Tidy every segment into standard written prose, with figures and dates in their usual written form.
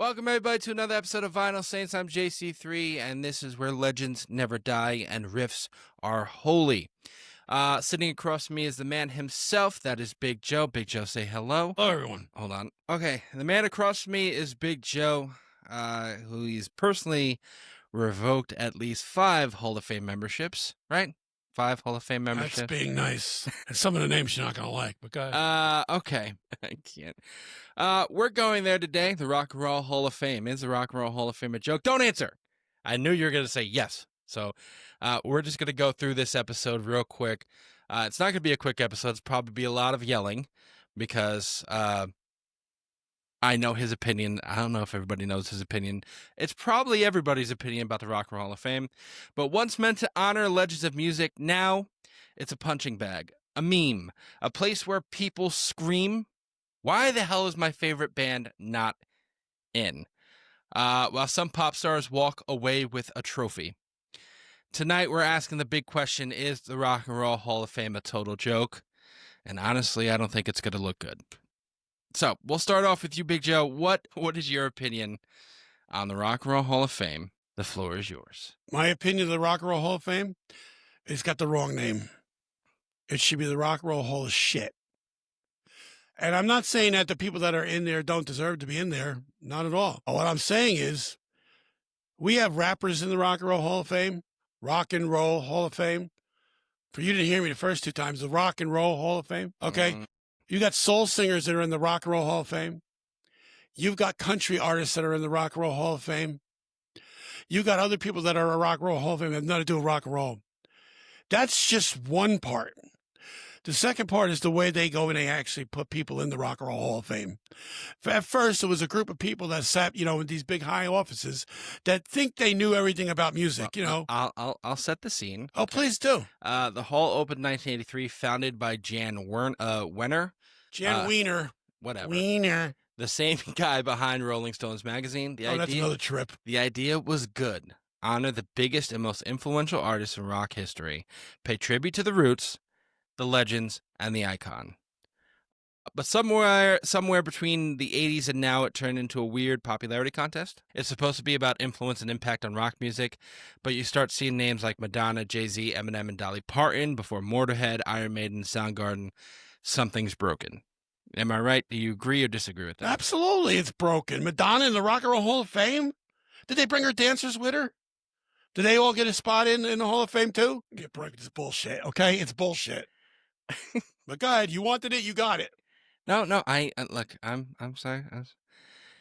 Welcome, everybody, to another episode of Vinyl Saints. I'm JC3, and this is where legends never die and riffs are holy. Sitting across from me is the man himself. That is Big Joe. Big Joe, say hello. Hello, everyone. Hold on. Okay, the man across from me is Big Joe, who he's personally revoked at least 5 Hall of Fame memberships, right? 5 Hall of Fame memberships. That's being nice. And some of the names you're not going to like, but go ahead. Okay. I can't. We're going there today. The Rock and Roll Hall of Fame. Is the Rock and Roll Hall of Fame a joke? Don't answer. I knew you were going to say yes. So we're just going to go through this episode real quick. It's not going to be a quick episode. It's probably be a lot of yelling because I know his opinion. I don't know if everybody knows his opinion. It's probably everybody's opinion about the Rock and Roll Hall of Fame. But once meant to honor legends of music, now it's a punching bag, a meme, a place where people scream, "Why the hell is my favorite band not in?" While some pop stars walk away with a trophy. Tonight, we're asking the big question, is the Rock and Roll Hall of Fame a total joke? And honestly, I don't think it's going to look good. So, we'll start off with you, Big Joe. What is your opinion on the Rock and Roll Hall of Fame? The floor is yours. My opinion of the Rock and Roll Hall of Fame, it's got the wrong name. It should be the Rock and Roll Hall of Shit. And I'm not saying that the people that are in there don't deserve to be in there. Not at all. What I'm saying is we have rappers in the Rock and Roll Hall of Fame, Rock and Roll Hall of Fame. For you to hear me the first 2 times, the Rock and Roll Hall of Fame, okay? You got soul singers that are in the Rock and Roll Hall of Fame. You've got country artists that are in the Rock and Roll Hall of Fame. You've got other people that are in Rock and Roll Hall of Fame that have nothing to do with rock and roll. That's just one part. The second part is the way they go and they actually put people in the Rock and Roll Hall of Fame. At first, it was a group of people that sat, in these big high offices that think they knew everything about music, I'll set the scene. Oh, okay. Please do. The hall opened 1983, founded by Jan Wenner. Jan Wiener. Whatever. Wiener. The same guy behind Rolling Stones magazine. That's another trip. The idea was good. Honor the biggest and most influential artists in rock history. Pay tribute to the roots, the legends, and the icon. But somewhere between the 80s and now, it turned into a weird popularity contest. It's supposed to be about influence and impact on rock music, but you start seeing names like Madonna, Jay-Z, Eminem, and Dolly Parton before Motorhead, Iron Maiden, Soundgarden. Something's broken. Am I right? Do you agree or disagree with that? Absolutely, it's broken. Madonna in the Rock and Roll Hall of Fame? Did they bring her dancers with her? Did they all get a spot in the Hall of Fame too? Get broken. It's bullshit, okay? It's bullshit. But go ahead. You wanted it, you got it. No. Look. I'm sorry.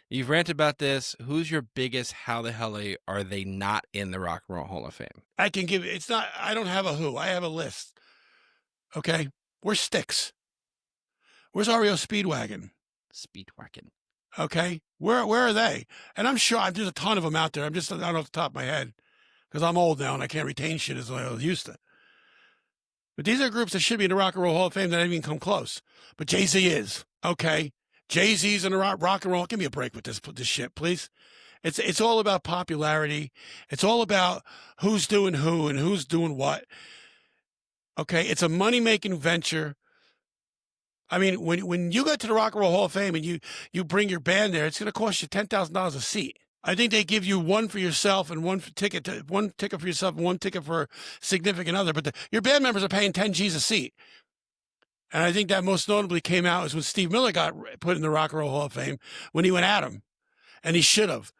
You've ranted about this. Who's your biggest? How the hell are they not in the Rock and Roll Hall of Fame? I can give. It's not. I don't have a who. I have a list. Okay. Where's Styx? Where's REO Speedwagon? Speedwagon. Okay. Where are they? And I'm sure there's a ton of them out there. I'm just not off the top of my head because I'm old now and I can't retain shit as I used to. But these are groups that should be in the Rock and Roll Hall of Fame that haven't even come close. But Jay-Z is, okay? Jay-Z's in the rock and roll. Give me a break with this shit, please. It's all about popularity. It's all about who's doing who and who's doing what. Okay? It's a money-making venture. I mean, when you go to the Rock and Roll Hall of Fame and you bring your band there, it's going to cost you $10,000 a seat. I think they give you one for yourself and one ticket for yourself and one ticket for a significant other. But your band members are paying 10 G's a seat. And I think that most notably came out is when Steve Miller got put in the Rock and Roll Hall of Fame when he went at him. And he should have.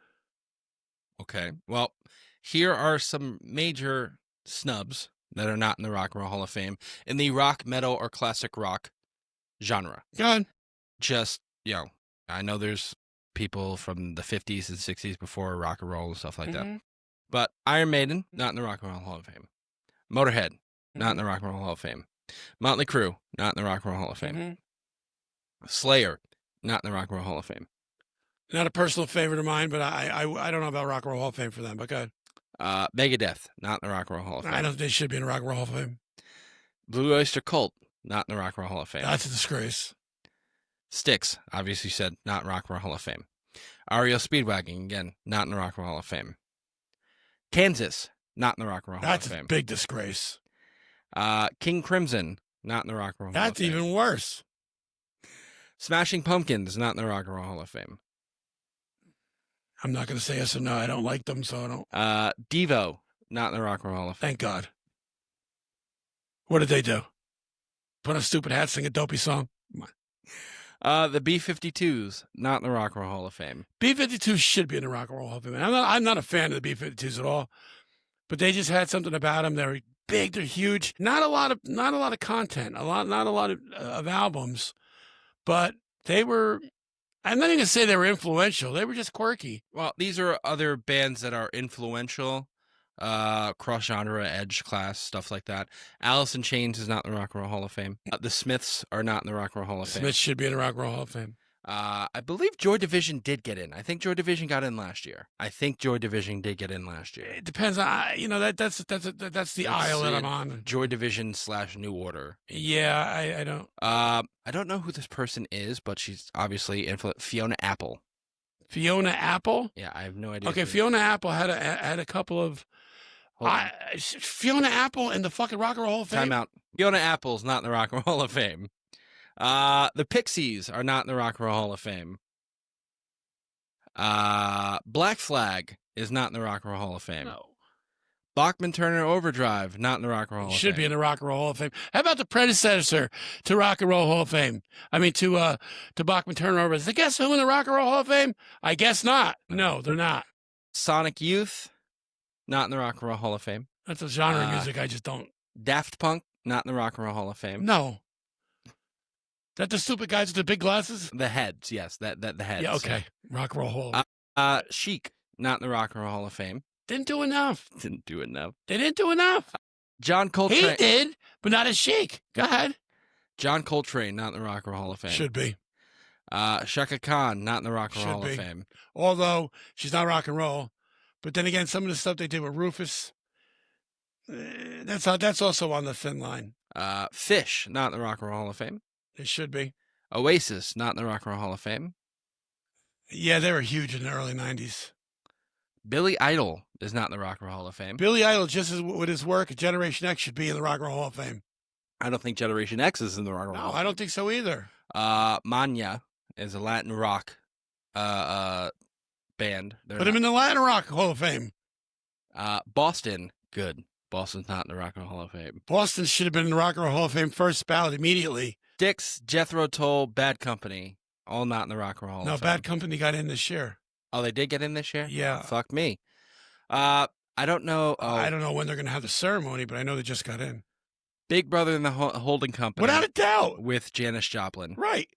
Okay. Well, here are some major snubs that are not in the Rock and Roll Hall of Fame in the rock, metal, or classic rock genre. Go ahead. Just, I know there's people from the 50s and 60s before rock and roll and stuff like that. But Iron Maiden, not in the Rock and Roll Hall of Fame. Motorhead, not in the Rock and Roll Hall of Fame. Motley Crue, not in the Rock and Roll Hall of Fame. Slayer, not in the Rock and Roll Hall of Fame. Not a personal favorite of mine, but I don't know about Rock and Roll Hall of Fame for them, but go ahead. Megadeth, not in the Rock and Roll Hall of Fame. I don't think they should be in the Rock and Roll Hall of Fame. Blue Oyster Cult, not in the Rock and Roll Hall of Fame. That's a disgrace. Styx, obviously said, not Rock and Roll Hall of Fame. REO Speedwagon, again, not in the Rock and Roll Hall of Fame. Kansas, not in the Rock and Roll Hall of Fame. That's a big disgrace. King Crimson, not in the Rock and Roll Hall of Fame. That's even worse. Smashing Pumpkins, not in the Rock and Roll Hall of Fame. I'm not going to say yes or no. I don't like them, so I don't. Devo, not in the Rock and Roll Hall of Fame. Thank God. What did they do? Put on a stupid hat, sing a dopey song? Come on. The B-52s, not in the Rock and Roll Hall of Fame. B-52s should be in the Rock and Roll Hall of Fame. I'm not a fan of the B-52s at all, but they just had something about them. They're big, they're huge. Not a lot of content. Not a lot of albums, but they were. I'm not even gonna say they were influential. They were just quirky. Well, these are other bands that are influential, cross genre, edge class, stuff like that. Alice in Chains is not in the Rock and Roll Hall of Fame. The Smiths are not in the Rock and Roll Hall of Fame. Smiths should be in the Rock and Roll Hall of Fame. I believe Joy Division did get in. I think Joy Division got in last year. It depends on that's the aisle that I'm on. Joy Division / New Order. Yeah, I don't. I don't know who this person is, but she's obviously Fiona Apple. Fiona Apple? Yeah, I have no idea. Okay, Fiona Apple had a couple of. Fiona Apple in the fucking Rock and Roll Hall of Fame. Time out. Fiona Apple's not in the Rock and Roll Hall of Fame. The Pixies are not in the Rock and Roll Hall of Fame. Black Flag is not in the Rock and Roll Hall of Fame. No. Bachman Turner Overdrive, not in the Rock and Roll Hall of Fame. Should be in the Rock and Roll Hall of Fame. How about the predecessor to Rock and Roll Hall of Fame? I mean, to Bachman Turner Overdrive. Guess who in the Rock and Roll Hall of Fame? I guess not. No, they're not. Sonic Youth, not in the Rock and Roll Hall of Fame. That's a genre of music I just don't. Daft Punk, not in the Rock and Roll Hall of Fame. No. That the stupid guys with the big glasses? The Heads, yes. The Heads. Yeah, okay. Rock and Roll Hall. Chic, not in the Rock and Roll Hall of Fame. Didn't do enough. They didn't do enough. John Coltrane. He did, but not as Chic. Go ahead. John Coltrane, not in the Rock and Roll Hall of Fame. Should be. Shaka Khan, not in the Rock and Roll Hall of Fame. Although she's not rock and roll. But then again, some of the stuff they did with Rufus, that's also on the thin line. Fish, not in the Rock and Roll Hall of Fame. It should be. Oasis, not in the Rock and Roll Hall of Fame. Yeah, they were huge in the early 90s. Billy Idol is not in the Rock and Roll Hall of Fame. Billy Idol, just as with his work, Generation X should be in the Rock and Roll Hall of Fame. I don't think Generation X is in the Rock and Roll Hall of Fame. No, I don't think so either. Manya is a Latin rock band. Put him in the Latin Rock Hall of Fame. Boston, good. Boston's not in the Rock and Roll Hall of Fame. Boston should have been in the Rock and Roll Hall of Fame first ballot immediately. Styx, Jethro Tull, Bad Company, all not in the Rock and Roll Hall of Fame. No, Bad Company got in this year. Oh, they did get in this year? Yeah. Fuck me. I don't know. I don't know when they're going to have the ceremony, but I know they just got in. Big Brother and the Holding Company. Without a doubt. With Janis Joplin. Right.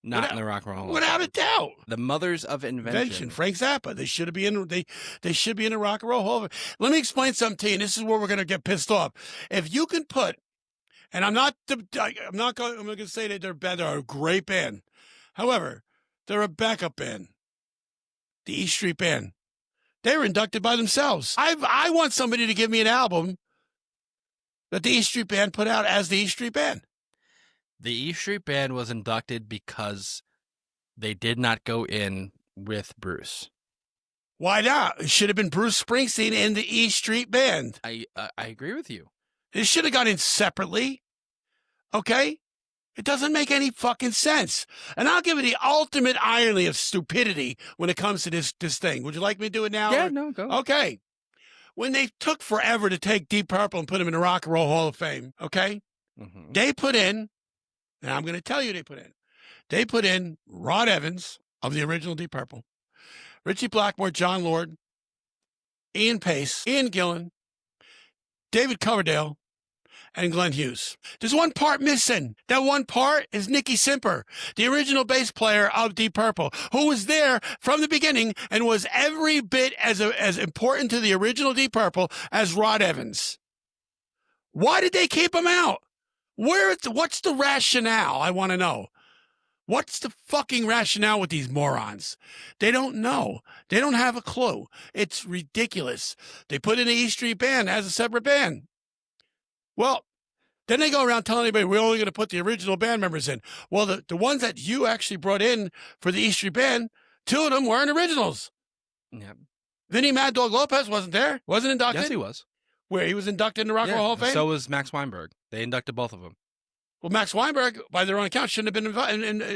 Not in the Rock and Roll Hall. Without a doubt. The Mothers of Invention. Frank Zappa. They should be in. They should be in the Rock and Roll Hall of Fame. Let me explain something to you. And this is where we're going to get pissed off. If you can put, and I'm not going to say that they're bad. They're a great band. However, they're a backup band. The E Street Band. They were inducted by themselves. I want somebody to give me an album that the E Street Band put out as the E Street Band. The E Street Band was inducted because they did not go in with Bruce. Why not? It should have been Bruce Springsteen in the E Street Band. I agree with you. It should have gone in separately. Okay? It doesn't make any fucking sense. And I'll give you the ultimate irony of stupidity when it comes to this thing. Would you like me to do it now? Yeah, no, go. Okay. When they took forever to take Deep Purple and put them in the Rock and Roll Hall of Fame, okay? Mm-hmm. They put in, and I'm going to tell you they put in Rod Evans of the original Deep Purple, Ritchie Blackmore, John Lord, Ian Pace, Ian Gillan, David Coverdale, and Glenn Hughes. There's one part missing. That one part is Nicky Simper, the original bass player of Deep Purple, who was there from the beginning and was every bit as important to the original Deep Purple as Rod Evans. Why did they keep him out? What's the rationale? I want to know. What's the fucking rationale with these morons? They don't know. They don't have a clue. It's ridiculous. They put in the E Street Band as a separate band. Well, then they go around telling everybody we're only going to put the original band members in. Well, the ones that you actually brought in for the E Street Band, 2 of them weren't originals. Yeah. Vinnie Mad Dog Lopez wasn't there. Wasn't inducted. Yes, he was. Where he was inducted in the Rock and Roll Hall of Fame. So was Max Weinberg. They inducted both of them. Well, Max Weinberg, by their own account, shouldn't have been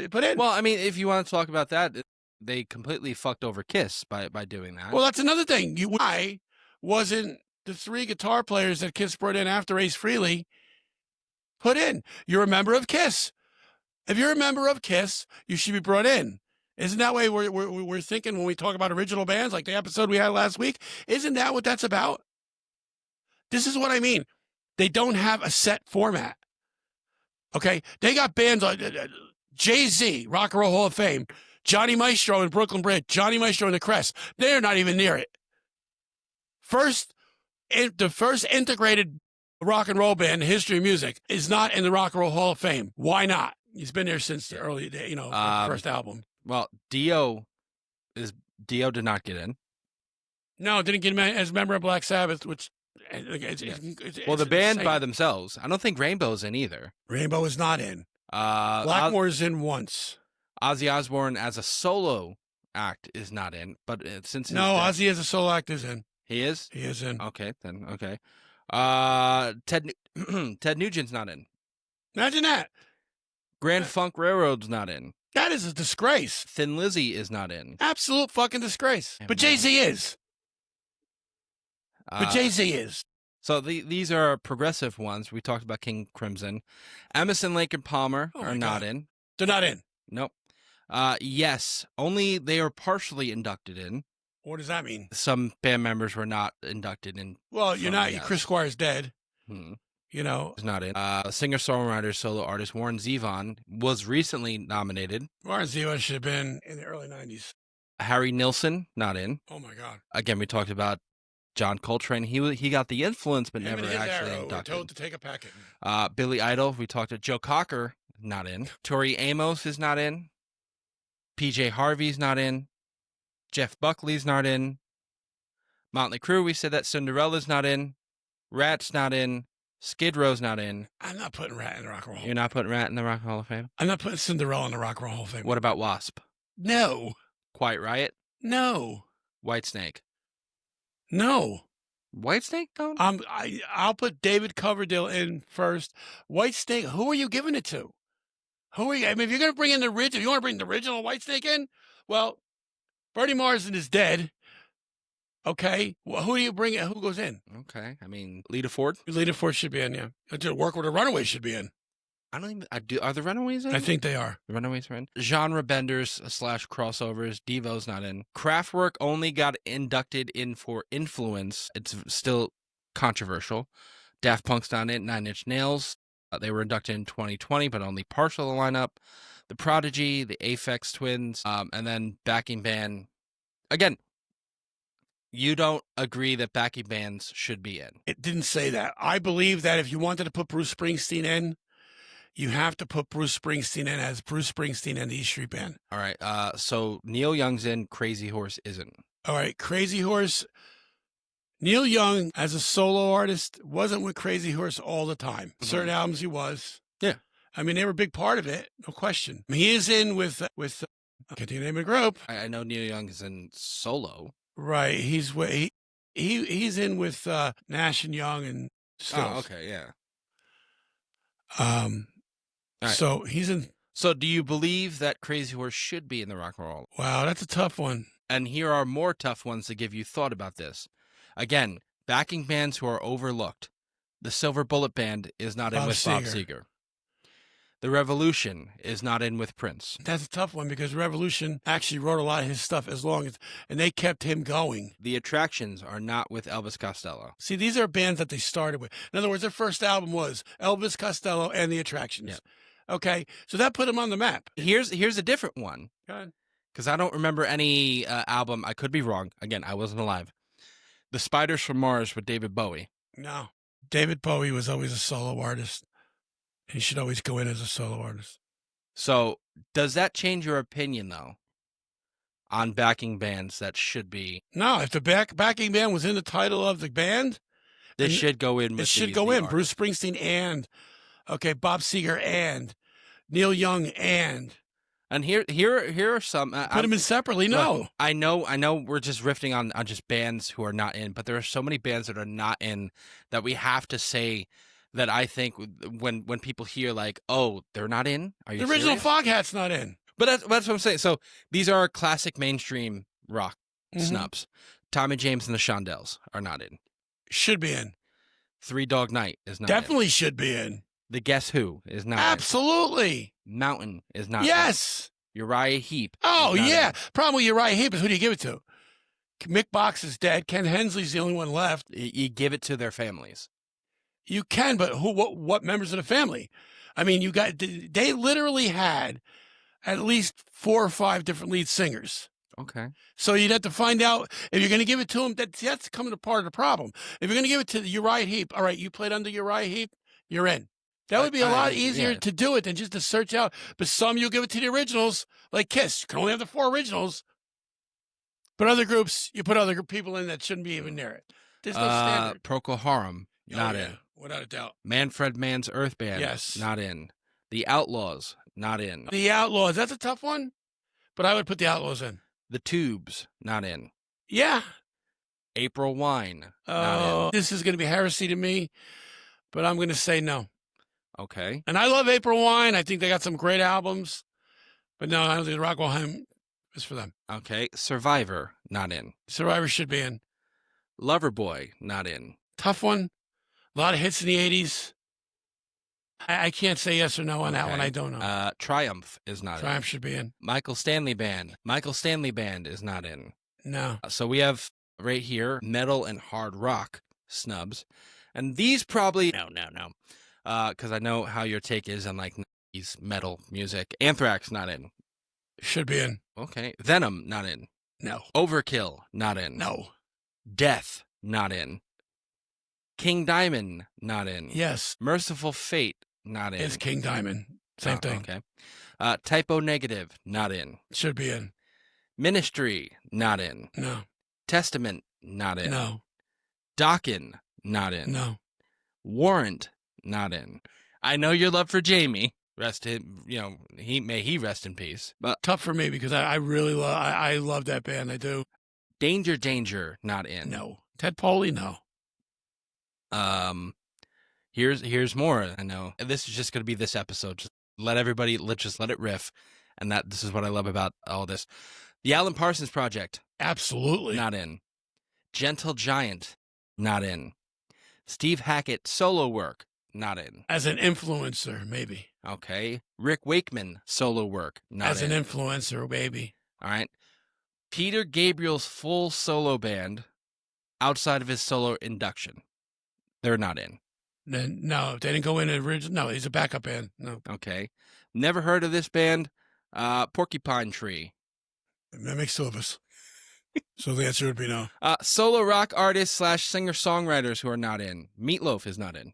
put in. Well, I mean, if you want to talk about that, they completely fucked over Kiss by doing that. Well, that's another thing. Why wasn't the 3 guitar players that Kiss brought in after Ace Frehley put in? You're a member of Kiss. If you're a member of Kiss, you should be brought in. Isn't that way we're thinking when we talk about original bands, like the episode we had last week? Isn't that what that's about? This is what I mean. They don't have a set format. Okay? They got bands like Jay-Z, Rock and Roll Hall of Fame, Johnny Maestro in Brooklyn Bridge, Johnny Maestro in the Crest. They're not even near it. The first integrated rock and roll band in history of music is not in the Rock and Roll Hall of Fame. Why not? He's been there since the early day, the first album. Well, Dio did not get in. No, didn't get him as a member of Black Sabbath, which the band by themselves. I don't think Rainbow's in either. Rainbow is not in. Blackmore's in once. Ozzy Osbourne as a solo act is not in, but since Ozzy as a solo act is in. He is? He is in. Okay, then okay. Ted Nugent's not in. Imagine that. Grand Funk Railroad's not in. That is a disgrace. Thin Lizzy is not in. Absolute fucking disgrace. But Jay-Z is. Jay-Z is. So these are progressive ones. We talked about King Crimson. Emerson, Lake and Palmer are not in. They're not in. Nope. Yes, only they are partially inducted in. What does that mean? Some band members were not inducted in. Well, you're not. Yes. Chris Squire's dead. He's not in. Singer-songwriter, solo artist Warren Zevon was recently nominated. Warren Zevon should have been in the early 90s. Harry Nilsson, not in. Oh, my God. Again, we talked about John Coltrane. He got the influence, but never actually inducted. We're told to take a packet. Billy Idol, we talked to Joe Cocker, not in. Tori Amos is not in. PJ Harvey's not in. Jeff Buckley's not in. Motley Crue, we said that. Cinderella's not in. Rat's not in. Skid Row's not in. I'm not putting Rat in the Rock and Roll. You're not putting Rat in the Rock and Roll of Fame? I'm not putting Cinderella in the Rock and Roll Hall of Fame. What about Wasp? No. Quiet Riot? No. Whitesnake? No. Whitesnake, though? I'll put David Coverdale in first. Whitesnake, who are you giving it to? Who are you? I mean, if you're going to bring in the original, you want to bring the original Whitesnake in? Well, Bernie Marsden is dead. Okay. Well, who do you bring in? Who goes in? Okay. I mean, Lita Ford? Lita Ford should be in, yeah. Work with the Runaways should be in. I don't even. Are the Runaways in? I think they are. The Runaways are in. Genre benders / crossovers. Devo's not in. Kraftwerk only got inducted in for influence. It's still controversial. Daft Punk's not in. Nine Inch Nails. They were inducted in 2020, but only partial the lineup. The Prodigy, the Aphex Twins, and then backing band. Again, you don't agree that backing bands should be in. It didn't say that. I believe that if you wanted to put Bruce Springsteen in, you have to put Bruce Springsteen in as Bruce Springsteen and the E Street Band. All right. So Neil Young's in, Crazy Horse isn't. All right. Crazy Horse. Neil Young, as a solo artist, wasn't with Crazy Horse all the time. Certain albums he was. Yeah. I mean, they were a big part of it. No question. He is in with I can't think of the name of the group. I know Neil Young is in solo. Right. He's in with Nash and Young and Stills. Oh, okay. Yeah. Right. So he's in. So do you believe that Crazy Horse should be in the Rock and Roll? Wow, that's a tough one. And here are more tough ones to give you thought about this. Again, backing bands who are overlooked. The Silver Bullet Band is not in with Bob Seger. The Revolution is not in with Prince. That's a tough one because Revolution actually wrote a lot of his stuff and they kept him going. The Attractions are not with Elvis Costello. See, these are bands that they started with. In other words, their first album was Elvis Costello and the Attractions. Yep. Okay, so that put him on the map. Here's a different one. Go ahead. Because I don't remember any album. I could be wrong. Again, I wasn't alive. The Spiders from Mars with David Bowie. No. David Bowie was always a solo artist. He should always go in as a solo artist. So does that change your opinion, though, on backing bands that should be? No, if the backing band was in the title of the band, this should go in. It should go in. Bruce Springsteen and, Bob Seger and, Neil Young and. And here are some. Put them in separately. No, look, I know. We're just riffing on just bands who are not in, but there are so many bands that are not in that we have to say that I think when people hear like, oh, they're not in. Are you the original serious? Foghat's not in. But that's what I'm saying. So these are classic mainstream rock Mhm. snubs. Tommy James and the Shondells are not in. Should be in. Three Dog Night is not in. Definitely should be in. The Guess Who is not Absolutely. in. Mountain is not Yes. in. Uriah Heep. Oh, is not yeah. in. Problem with Uriah Heep is who do you give it to? Mick Box is dead. Ken Hensley's the only one left. You give it to their families. You can, but who? What members of the family? I mean, you got. They literally had at least 4 or 5 different lead singers. Okay. So you'd have to find out if you're going to give it to them. That's coming to part of the problem. If you're going to give it to Uriah Heep, all right, you played under Uriah Heep, you're in. That would be a lot easier to do it than just to search out. But some you'll give it to the originals, like Kiss. You can only have the 4 originals. But other groups, you put other people in that shouldn't be even near it. There's no standard. Procol Harum, not yeah, in. Without a doubt. Manfred Mann's Earth Band, Yes. not in. The Outlaws, not in. The Outlaws, that's a tough one. But I would put the Outlaws in. The Tubes, not in. Yeah. April Wine, not in. This is going to be heresy to me, but I'm going to say no. Okay. And I love April Wine. I think they got some great albums. But no, I don't think the Rock Home is for them. Okay. Survivor, not in. Survivor should be in. Loverboy, not in. Tough one. A lot of hits in the 80s. I can't say yes or no on that one. I don't know. Triumph is not Triumph should be in. Michael Stanley Band. Michael Stanley Band is not in. No. So we have right here metal and hard rock snubs. And these probably no. Because I know how your take is on like 90s metal music. Anthrax, not in. Should be in. Okay. Venom, not in. No. Overkill, not in. No. Death, not in. King Diamond, not in. Yes. Merciful Fate, not in. It's King Diamond. Same thing. Okay. Typo Negative, not in. Should be in. Ministry, not in. No. Testament, not in. No. Dokken, not in. No. Warrant, not in. I know your love for Jamie. Rest him, may he rest in peace. But tough for me because I really love that band. I do. Danger, not in. No. Ted Poley, no. Here's more. I know this is just going to be this episode. Just let it riff, and this is what I love about all this. The Alan Parsons Project, absolutely not in. Gentle Giant, not in. Steve Hackett solo work, not in. As an influencer, maybe. Okay. Rick Wakeman solo work, not as in. An influencer, maybe. All right. Peter Gabriel's full solo band, outside of his solo induction, they're not in. No, they didn't go in original. No, he's a backup band. No. Okay. Never heard of this band. Porcupine Tree. That makes 2 of us. So the answer would be no. Solo rock artists / singer-songwriters who are not in. Meatloaf is not in.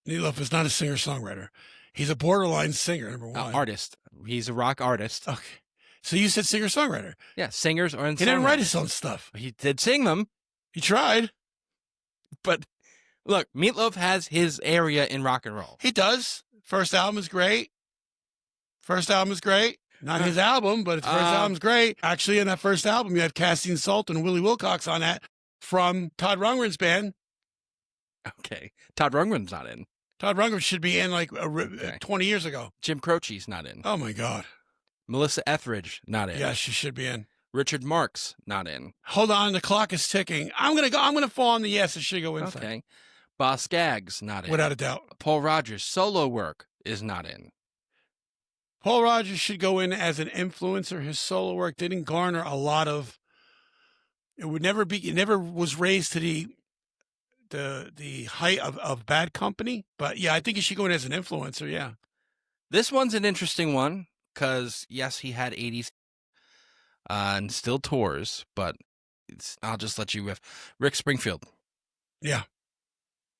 Meatloaf is not a singer-songwriter. He's a borderline singer, number 1. Artist. He's a rock artist. Okay. So you said singer-songwriter. Yeah, singers or in. He didn't write his own stuff. He did sing them. He tried. But look, Meatloaf has his area in rock and roll. He does. First album is great. Not his album, but his first album's great. Actually, in that first album, you had Cassian Salt and Willie Wilcox on that from Todd Rundgren's band. Okay. Todd Rundgren's not in. Todd Rundgren should be in like 20 years ago. Jim Croce's not in. Oh, my God. Melissa Etheridge, not in. Yes, she should be in. Richard Marx, not in. Hold on, the clock is ticking. I'm gonna fall on the yes. It should go inside. Okay. Boss Skaggs, not in. Without a doubt. Paul Rogers' solo work is not in. Paul Rogers should go in as an influencer. His solo work didn't garner a lot of. It never was raised to the height of Bad Company. But yeah, I think he should go in as an influencer. Yeah. This one's an interesting one because yes, he had 80s and still tours, but I'll just let you riff. Rick Springfield. Yeah.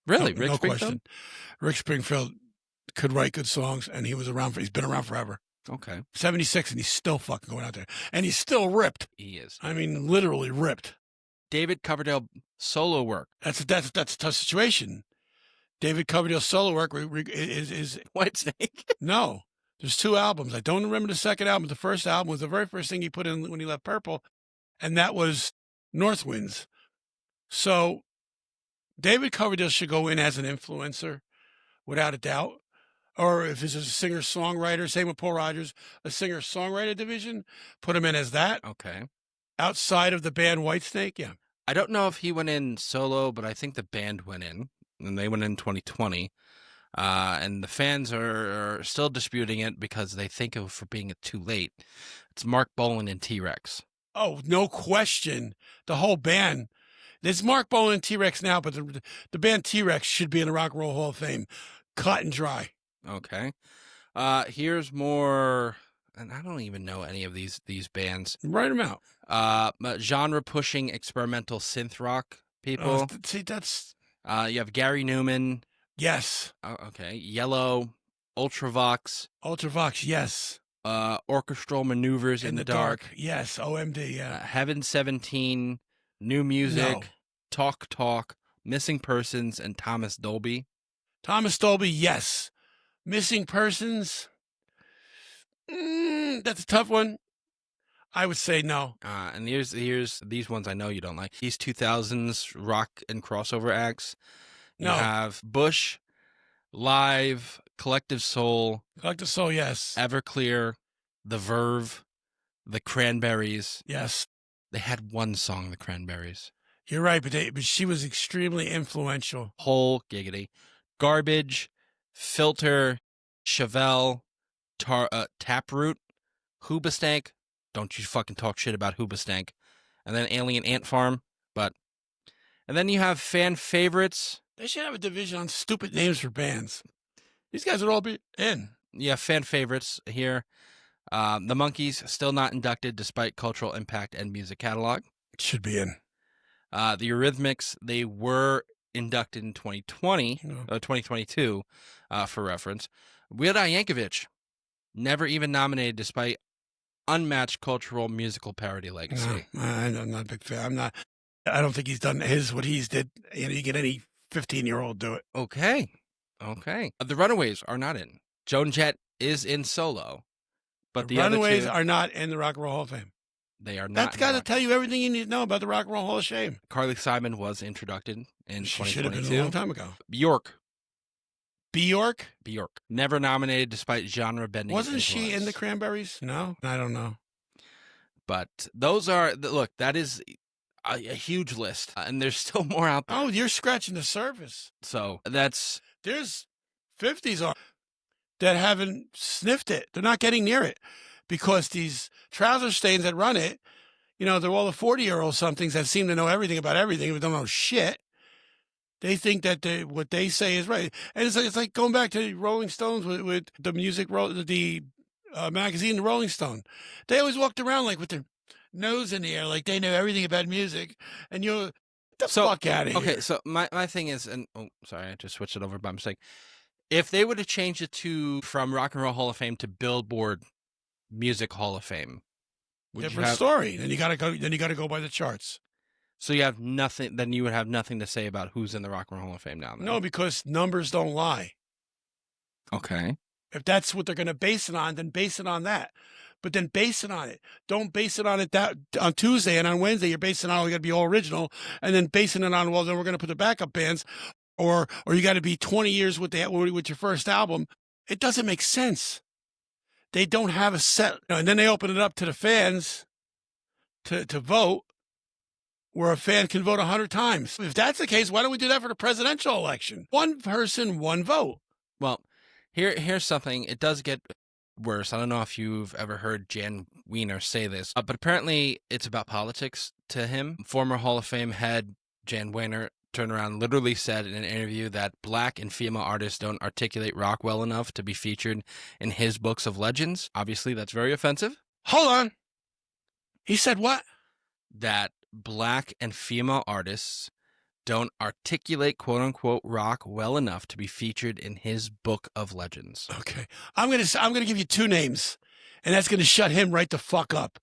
Really, no, Rick no Springfield? Question. Rick Springfield could write good songs, and he's been around forever. Okay. 76, and he's still fucking going out there. And he's still ripped. He is. I mean, literally ripped. David Coverdale solo work. That's a tough situation. David Coverdale's solo work is Whitesnake. No. There's 2 albums. I don't remember the second album. The first album was the very first thing he put in when he left Purple, and that was North Winds. So David Coverdale should go in as an influencer, without a doubt. Or if it's a singer-songwriter, same with Paul Rogers, a singer-songwriter division, put him in as that. Okay. Outside of the band Whitesnake, yeah. I don't know if he went in solo, but I think the band went in, and they went in 2020. And the fans are still disputing it because they think of for being too late. It's Mark Bolan and T-Rex. Oh, no question. The whole band. There's Mark Bolan and T-Rex now, but the band T-Rex should be in the Rock and Roll Hall of Fame. Cut and dry. Okay. Here's more, and I don't even know any of these bands. Write them out. Genre-pushing experimental synth rock people. See, that's... You have Gary Newman. Yes. Okay. Yellow, Ultravox. Ultravox, yes. Orchestral Maneuvers in the Dark. Yes, OMD, yeah. Heaven 17, New Music, No. Talk, Missing Persons, and Thomas Dolby. Thomas Dolby, yes. Missing Persons, that's a tough one. I would say no. And here's these ones I know you don't like. These 2000s rock and crossover acts. You No. have Bush, Live, Collective Soul, Collective Soul, yes. Everclear, The Verve, The Cranberries. Yes. They had one song, The Cranberries. You're right, but she was extremely influential. Whole giggity. Garbage, Filter, Chevelle, Taproot, Hoobastank. Don't you fucking talk shit about Hoobastank. And then Alien Ant Farm. And then you have fan favorites. They should have a division on stupid names for bands. These guys would all be in. Yeah, fan favorites here. The Monkees, still not inducted despite cultural impact and music catalog. It should be in. The Eurythmics, they were inducted in 2022, for reference. Weird Al Yankovic, never even nominated despite unmatched cultural musical parody legacy. No, I'm not a big fan. I don't think he's done what he's did. You get any 15-year-old do it. Okay. The Runaways are not in. Joan Jett is in solo, but the Runaways other two, are not in the Rock and Roll Hall of Fame. they are not. That's got to tell you everything you need to know about the Rock and Roll Hall of Shame. Carly Simon was introduced in She should have 2022. been a long time ago. Bjork, Bjork? never nominated despite genre bending. Wasn't she in the influence. Cranberries? No, I don't know. But those are look. That is a huge list, and there's still more out there. Oh, you're scratching the surface. So that's There's 50s that haven't sniffed it. They're not getting near it because these trouser stains that run it, they're all the 40-year-old somethings that seem to know everything about everything but don't know shit. They think that what they say is right. And it's like going back to Rolling Stones with the magazine, the Rolling Stone. They always walked around like with their nose in the air, like they know everything about music. And you're, get the fuck out of here. Okay, so my thing is, and sorry, I just switched it over by mistake. If they would have changed it from Rock and Roll Hall of Fame to Billboard Music Hall of Fame, different story. Then you gotta go by the charts. So you have nothing. Then you would have nothing to say about who's in the Rock and Roll Hall of Fame now. Then. No, because numbers don't lie. Okay. If that's what they're going to base it on, then base it on that. But then base it on it. Don't base it on it on Tuesday and on Wednesday. You're basing it on, we got to be all original, and then basing it on, well, then we're going to put the backup bands, or you got to be 20 years with your first album. It doesn't make sense. They don't have a set, and then they open it up to the fans to vote, where a fan can vote 100 times. If that's the case, why don't we do that for the presidential election? One person, one vote. Well, here's something. It does get worse. I don't know if you've ever heard Jan Wiener say this, but apparently it's about politics to him. Former Hall of Fame head Jan Wiener turned around and literally said in an interview that Black and female artists don't articulate rock well enough to be featured in his books of legends. Obviously, that's very offensive. Hold on. He said what? That Black and female artists don't articulate quote-unquote rock well enough to be featured in his book of legends. Okay. I'm gonna give you two names, and that's gonna shut him right the fuck up.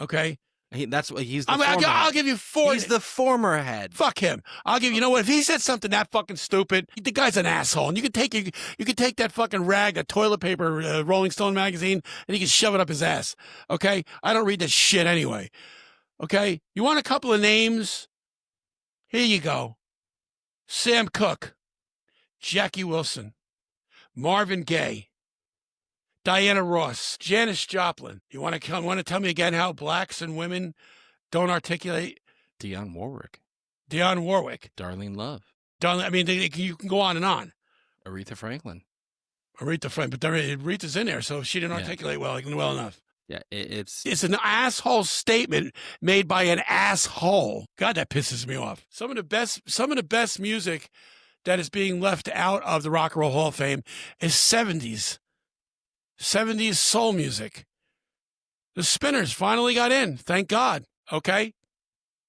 Okay? That's what he's the I'll give you four. He's the former head. Fuck him. You know what? If he said something that fucking stupid, the guy's an asshole. And you could take that fucking rag, that toilet paper, Rolling Stone magazine, and you can shove it up his ass. Okay? I don't read that shit anyway. Okay? You want a couple of names? Here you go. Sam Cooke, Jackie Wilson, Marvin Gaye, Diana Ross, Janis Joplin. You want to tell me again how blacks and women don't articulate? Dionne Warwick, Darlene Love, I mean, you can go on and on. Aretha Franklin. Aretha Franklin, but Aretha's in there, so she didn't articulate well enough. Yeah, it's an asshole statement made by an asshole. God, that pisses me off. Some of the best music that is being left out of the Rock and Roll Hall of Fame is 70s soul music. The Spinners finally got in, thank God. Okay,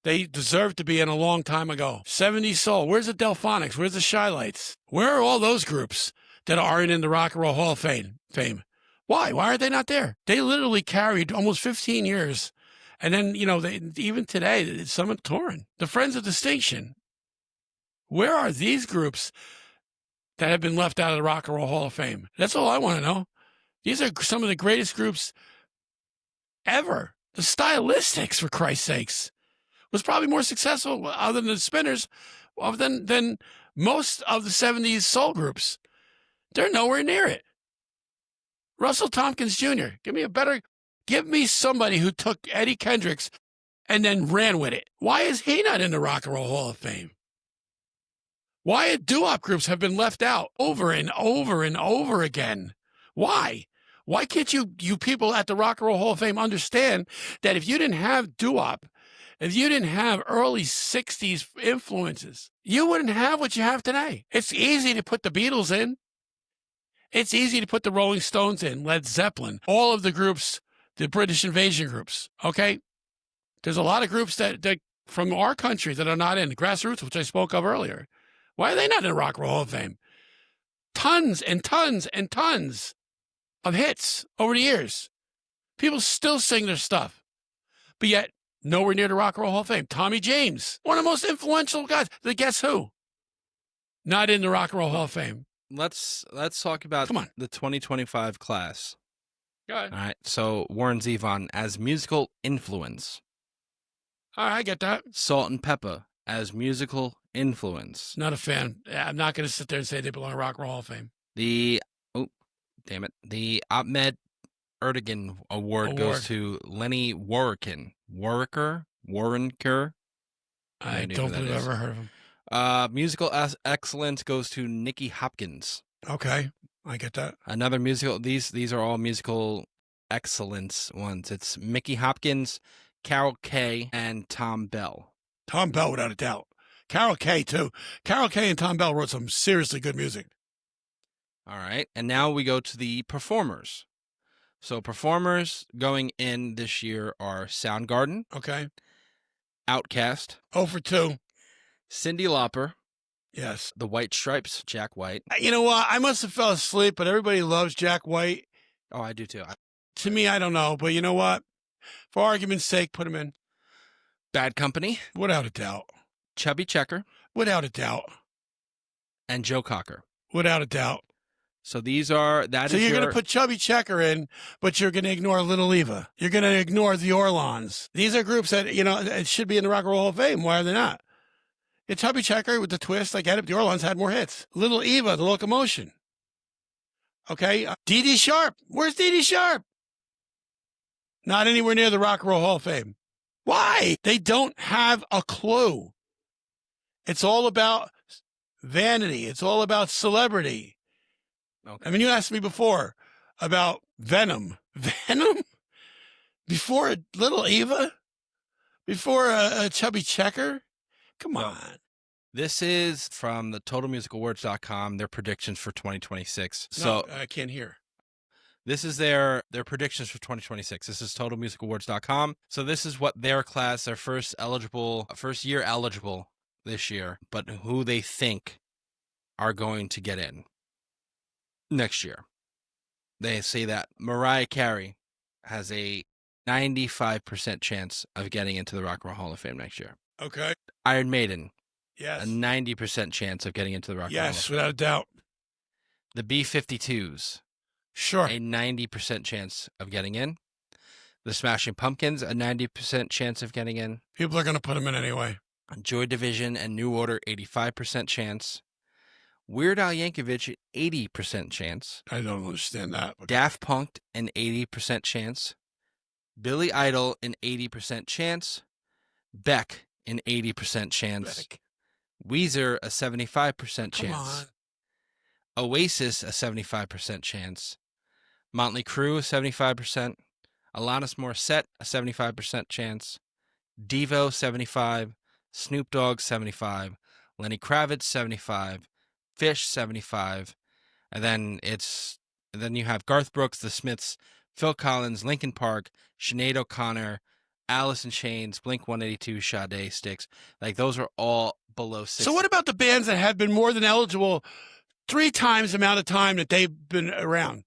they deserved to be in a long time ago. 70s soul. Where's the Delphonics? Where's the Shy-Lights? Where are all those groups that aren't in the Rock and Roll Hall of Fame? Why? Why are they not there? They literally carried almost 15 years. And then, even today, some are touring. The Friends of Distinction. Where are these groups that have been left out of the Rock and Roll Hall of Fame? That's all I want to know. These are some of the greatest groups ever. The Stylistics, for Christ's sakes, was probably more successful, other than the Spinners, than most of the 70s soul groups. They're nowhere near it. Russell Tompkins Jr. Give me somebody who took Eddie Kendricks and then ran with it. Why is he not in the Rock and Roll Hall of Fame? Why doo-wop groups have been left out over and over and over again? Why? Why can't you people at the Rock and Roll Hall of Fame understand that if you didn't have doo-wop, if you didn't have early 60s influences, you wouldn't have what you have today? It's easy to put the Beatles in. It's easy to put the Rolling Stones in, Led Zeppelin, all of the groups, the British invasion groups, okay? There's a lot of groups that from our country that are not in. The Grassroots, which I spoke of earlier. Why are they not in the Rock and Roll Hall of Fame? Tons and tons and tons of hits over the years. People still sing their stuff, but yet nowhere near the Rock and Roll Hall of Fame. Tommy James, one of the most influential guys. The Guess Who? Not in the Rock and Roll Hall of Fame. Let's talk about the 2025 class. Go ahead. All right. So Warren Zevon as musical influence. All right, I get that. Salt and Pepper as musical influence. Not a fan. I'm not going to sit there and say they belong in Rock and Roll Hall of Fame. The Ahmed Erdogan Award goes to Lenny Waronker. I don't believe I've ever heard of him. Musical excellence goes to Nicky Hopkins. Okay, I get that. Another musical. These are all musical excellence ones. It's Mickey Hopkins, Carol Kay, and Tom Bell. Tom Bell, without a doubt. Carol Kay, too. Carol Kay and Tom Bell wrote some seriously good music. All right, and now we go to the performers. So performers going in this year are Soundgarden. Okay. Outkast. 0 for 2. Cyndi Lauper. Yes. The White Stripes, Jack White. You know what? I must have fell asleep, but everybody loves Jack White. Oh, I do too. To me, I don't know. But you know what? For argument's sake, put him in. Bad Company. Without a doubt. Chubby Checker. Without a doubt. And Joe Cocker. Without a doubt. So these are, so you're going to put Chubby Checker in, but you're going to ignore Little Eva. You're going to ignore the Orlons. These are groups that, it should be in the Rock and Roll Hall of Fame. Why are they not? It's Chubby Checker with the twist. I get it. The Orlons had more hits. Little Eva, the Locomotion. Okay. Dee Dee Sharp. Where's Dee Dee Sharp? Not anywhere near the Rock and Roll Hall of Fame. Why? They don't have a clue. It's all about vanity. It's all about celebrity. Okay. I mean, you asked me before about Venom. Venom? Before Little Eva? Before a Chubby Checker? Come on. This is from the TotalMusicAwards.com, their predictions for 2026. No, I can't hear. This is their predictions for 2026. This is TotalMusicAwards.com. So this is what their class, their first year eligible this year, but who they think are going to get in next year. They say that Mariah Carey has a 95% chance of getting into the Rock and Roll Hall of Fame next year. Okay. Iron Maiden. Yes. A 90% chance of getting into the Rock and Roll Hall of Fame. Yes, without a doubt. The B-52s. Sure. A 90% chance of getting in. The Smashing Pumpkins, a 90% chance of getting in. People are going to put them in anyway. Joy Division and New Order, 85% chance. Weird Al Yankovic, 80% chance. I don't understand that. But Daft Punk, an 80% chance. Billy Idol, an 80% chance. Beck, an 80% chance. Beck. Weezer, a 75% Come chance. on. Oasis, a 75% chance. Motley Crue, a 75%. Alanis Morissette, a 75% chance. Devo, 75. Snoop Dogg, 75. Lenny Kravitz, 75. Fish, 75. And then you have Garth Brooks, The Smiths, Phil Collins, Linkin Park, Sinead O'Connor, Alice in Chains, Blink-182, Sade, Styx. Like, those are all below 60. So what about the bands that have been more than eligible 3 times the amount of time that they've been around?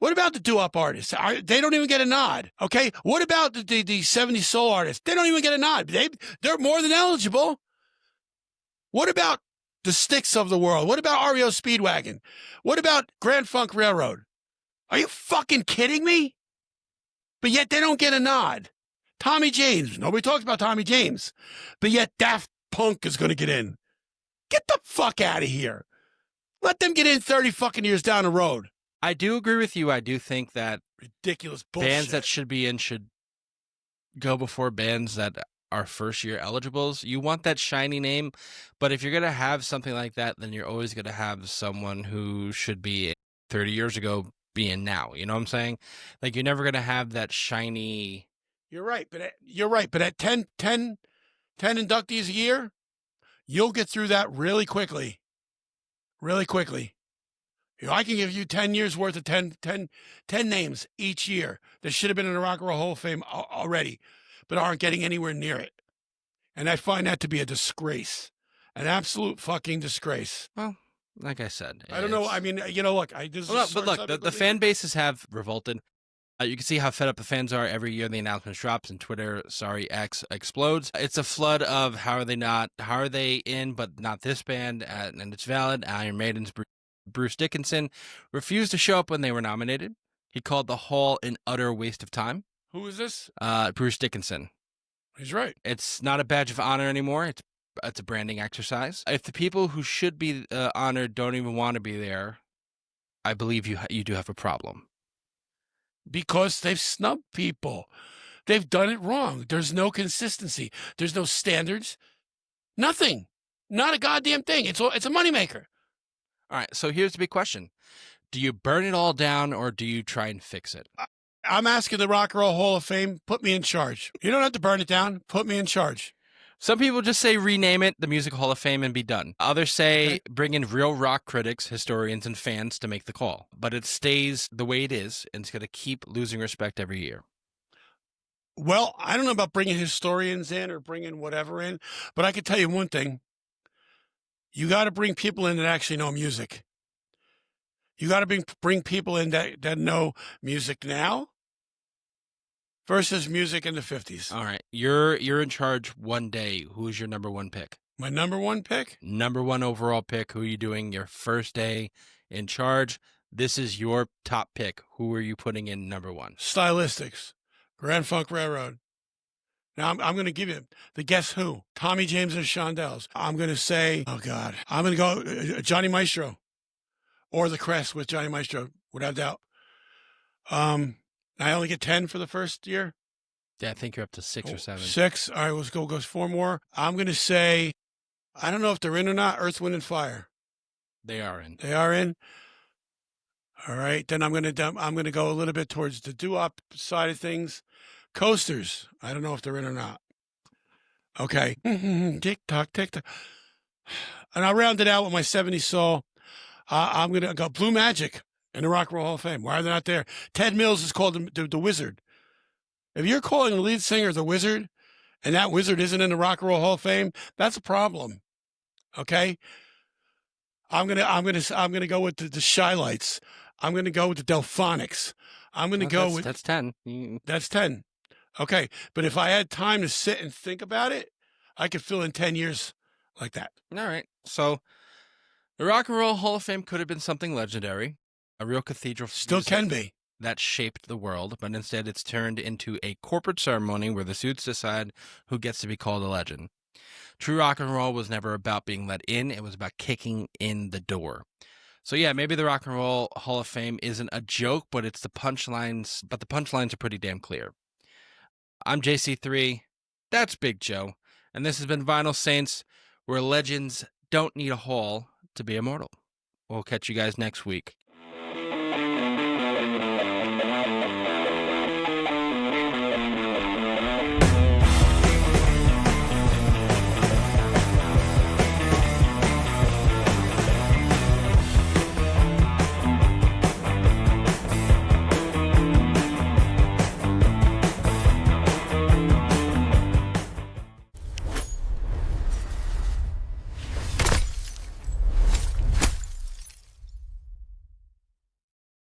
What about the doo-wop artists? They don't even get a nod, okay? What about the 70s soul artists? They don't even get a nod. They're more than eligible. What about the Styx of the world? What about REO Speedwagon? What about Grand Funk Railroad? Are you fucking kidding me? But yet they don't get a nod. Tommy James. Nobody talks about Tommy James. But yet Daft Punk is going to get in. Get the fuck out of here. Let them get in 30 fucking years down the road. I do agree with you. I do think that Ridiculous bullshit. bands that should be in should go before bands that are first-year eligibles. You want that shiny name, but if you're going to have something like that, then you're always going to have someone who should be 30 years ago being now. You know what I'm saying? Like, you're never going to have that shiny... You're right, but at 10 inductees a year, you'll get through that really quickly. Really quickly. You know, I can give you 10 years worth of 10 names each year that should have been in the Rock and Roll Hall of Fame already, but aren't getting anywhere near it. And I find that to be a disgrace. An absolute fucking disgrace. Well, like I said... I don't know. I mean, you know, look. The fan bases have revolted. You can see how fed up the fans are every year. The announcement drops and Twitter, X explodes. It's a flood of how are they in, but not this band, and it's valid. Iron Maiden's Bruce Dickinson refused to show up when they were nominated. He called the hall an utter waste of time. Who is this? Bruce Dickinson. He's right. It's not a badge of honor anymore. It's a branding exercise. If the people who should be honored don't even want to be there, I believe you do have a problem. Because they've snubbed people. They've done it wrong. There's no consistency. There's no standards. Nothing. Not a goddamn thing. It's a moneymaker. All right, so here's the big question. Do you burn it all down or do you try and fix it? I'm asking the Rock and Roll Hall of Fame, put me in charge. You don't have to burn it down. Put me in charge. Some people just say rename it the Music Hall of Fame and be done. Others say bring in real rock critics, historians, and fans to make the call. But it stays the way it is, and it's going to keep losing respect every year. Well, I don't know about bringing historians in or bringing whatever in, but I can tell you one thing. You got to bring people in that actually know music. You got to bring people in that know music now versus music in the 50s. All right. You're in charge one day. Who's your number one pick? My number one pick? Number one overall pick. Who are you doing your first day in charge? This is your top pick. Who are you putting in number one? Stylistics. Grand Funk Railroad. Now, I'm going to give you the guess who. Tommy James and Shondells. I'm going to say, oh, God. I'm going to go Johnny Maestro. Or the Crest with Johnny Maestro, without doubt. I only get 10 for the first year. Yeah, I think you're up to 6 or 7. 6. All right, let's go. Goes 4 more. I'm going to say, I don't know if they're in or not, Earth, Wind, and Fire. They are in. They are in. All right, then I'm going to go a little bit towards the doo-wop side of things. Coasters. I don't know if they're in or not. Okay. Tick-tock, tick-tock. And I'll round it out with my 70s soul. I'm going to go Blue Magic in the Rock and Roll Hall of Fame. Why are they not there? Ted Mills is called the Wizard. If you're calling the lead singer the Wizard, and that Wizard isn't in the Rock and Roll Hall of Fame, that's a problem. Okay? I'm gonna go with the Shy-Lights. I'm gonna go with the Delphonics. That's 10. That's 10. Okay, but if I had time to sit and think about it, I could fill in 10 years like that. All right. So the Rock and Roll Hall of Fame could have been something legendary, a real cathedral. Still can be. That shaped the world, but instead it's turned into a corporate ceremony where the suits decide who gets to be called a legend. True rock and roll was never about being let in, it was about kicking in the door. So yeah, maybe the Rock and Roll Hall of Fame isn't a joke, but it's the punchlines, but the punchlines are pretty damn clear. I'm JC3, that's Big Joe, and this has been Vinyl Saints, where legends don't need a hall to be immortal. We'll catch you guys next week.